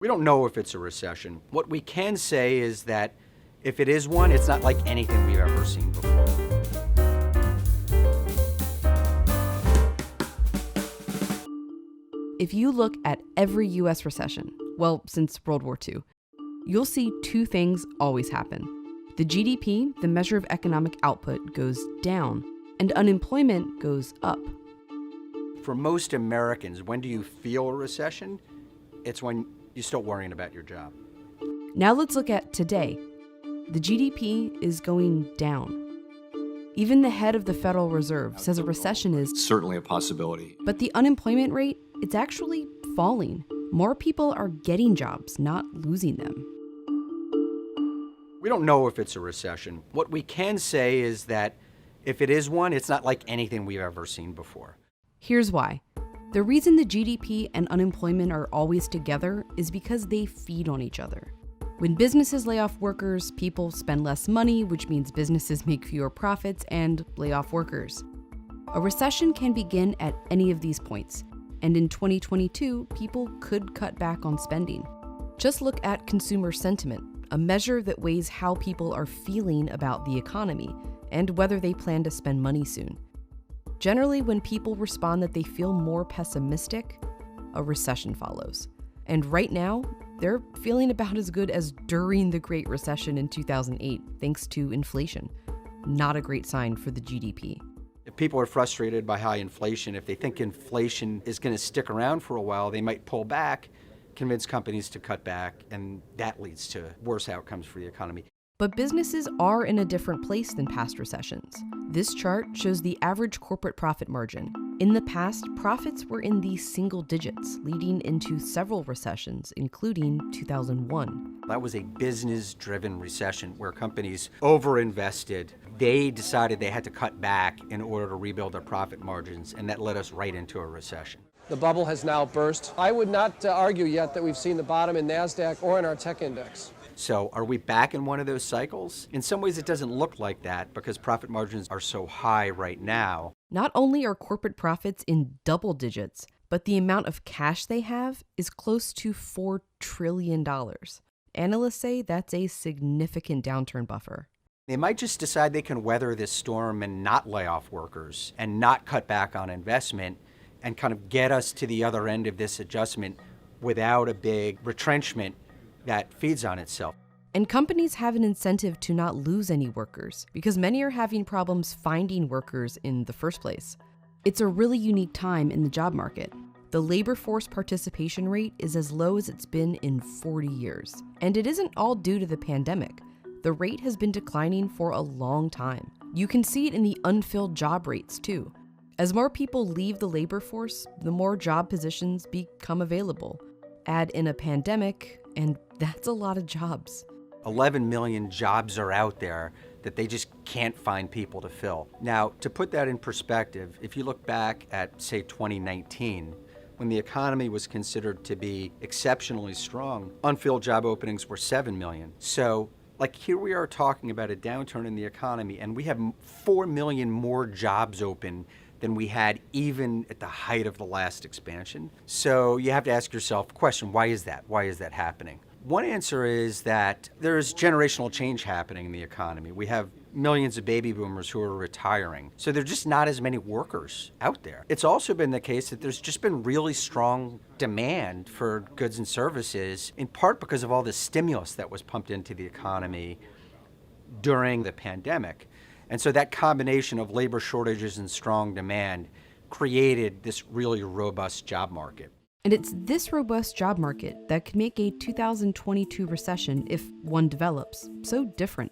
We don't know if it's a recession. What we can say is that if it is one, it's not like anything we've ever seen before. If you look at every US recession, well, since World War II, you'll see two things always happen. The GDP, the measure of economic output, goes down, and unemployment goes up. For most Americans, when do you feel a recession? It's when you're still worrying about your job. Now let's look at today. The GDP is going down. Even the head of the Federal Reserve says a recession is certainly a possibility. But the unemployment rate, it's actually falling. More people are getting jobs, not losing them. We don't know if it's a recession. What we can say is that if it is one, it's not like anything we've ever seen before. Here's why. The reason the GDP and unemployment are always together is because they feed on each other. When businesses lay off workers, people spend less money, which means businesses make fewer profits and lay off workers. A recession can begin at any of these points, and in 2022, people could cut back on spending. Just look at consumer sentiment, a measure that weighs how people are feeling about the economy and whether they plan to spend money soon. Generally, when people respond that they feel more pessimistic, a recession follows. And right now, they're feeling about as good as during the Great Recession in 2008, thanks to inflation. Not a great sign for the GDP. If people are frustrated by high inflation, if they think inflation is going to stick around for a while, they might pull back, convince companies to cut back, and that leads to worse outcomes for the economy. But businesses are in a different place than past recessions. This chart shows the average corporate profit margin. In the past, profits were in the single digits, leading into several recessions, including 2001. That was a business-driven recession where companies overinvested. They decided they had to cut back in order to rebuild their profit margins, and that led us right into a recession. The bubble has now burst. I would not argue yet that we've seen the bottom in NASDAQ or in our tech index. So are we back in one of those cycles? In some ways, it doesn't look like that because profit margins are so high right now. Not only are corporate profits in double digits, but the amount of cash they have is close to $4 trillion. Analysts say that's a significant downturn buffer. They might just decide they can weather this storm and not lay off workers and not cut back on investment and kind of get us to the other end of this adjustment without a big retrenchment that feeds on itself. And companies have an incentive to not lose any workers because many are having problems finding workers in the first place. It's a really unique time in the job market. The labor force participation rate is as low as it's been in 40 years. And it isn't all due to the pandemic. The rate has been declining for a long time. You can see it in the unfilled job rates too. As more people leave the labor force, the more job positions become available. Add in a pandemic, and that's a lot of jobs. 11 million jobs are out there that they just can't find people to fill. Now, to put that in perspective, if you look back at, say, 2019, when the economy was considered to be exceptionally strong, unfilled job openings were 7 million. So, like, here we are talking about a downturn in the economy, and we have 4 million more jobs open than we had even at the height of the last expansion. So you have to ask yourself the question, why is that? Why is that happening? One answer is that there's generational change happening in the economy. We have millions of baby boomers who are retiring. So there's just not as many workers out there. It's also been the case that there's just been really strong demand for goods and services, in part because of all the stimulus that was pumped into the economy during the pandemic. And so that combination of labor shortages and strong demand created this really robust job market. And it's this robust job market that could make a 2022 recession, if one develops, so different.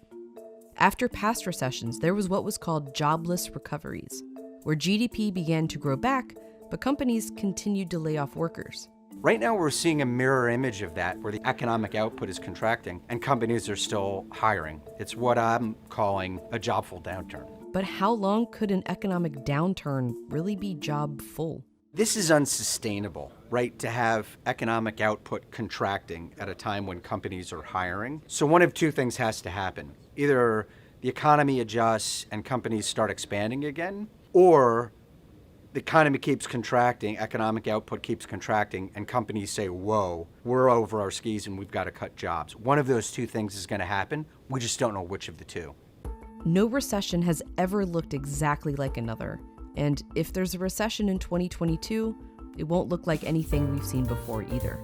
After past recessions, there was what was called jobless recoveries, where GDP began to grow back, but companies continued to lay off workers. Right now, we're seeing a mirror image of that, where the economic output is contracting and companies are still hiring. It's what I'm calling a job-full downturn. But how long could an economic downturn really be job-full? This is unsustainable, right, to have economic output contracting at a time when companies are hiring. So one of two things has to happen. Either the economy adjusts and companies start expanding again, or the economy keeps contracting, economic output keeps contracting, and companies say, whoa, we're over our skis and we've got to cut jobs. One of those two things is going to happen. We just don't know which of the two. No recession has ever looked exactly like another. And if there's a recession in 2022, it won't look like anything we've seen before either.